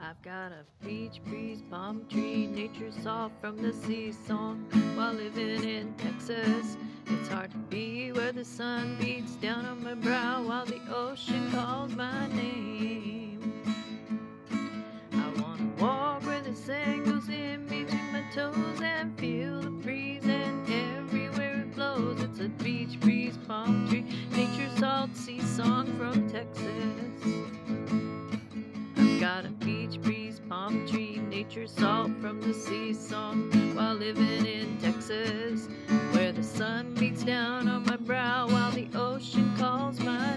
I've got a beach breeze, palm tree, nature soft from the sea song. While living in Texas, it's hard to be where the sun beats down on my brow while the ocean calls my name. I wanna walk where the sand goes in between my toes and feel the breeze, and everywhere it blows, it's a beach breeze, palm tree, nature soft sea song from Texas. I've got a beach breeze, palm tree, nature salt from the sea song while living in Texas, where the sun beats down on my brow while the ocean calls my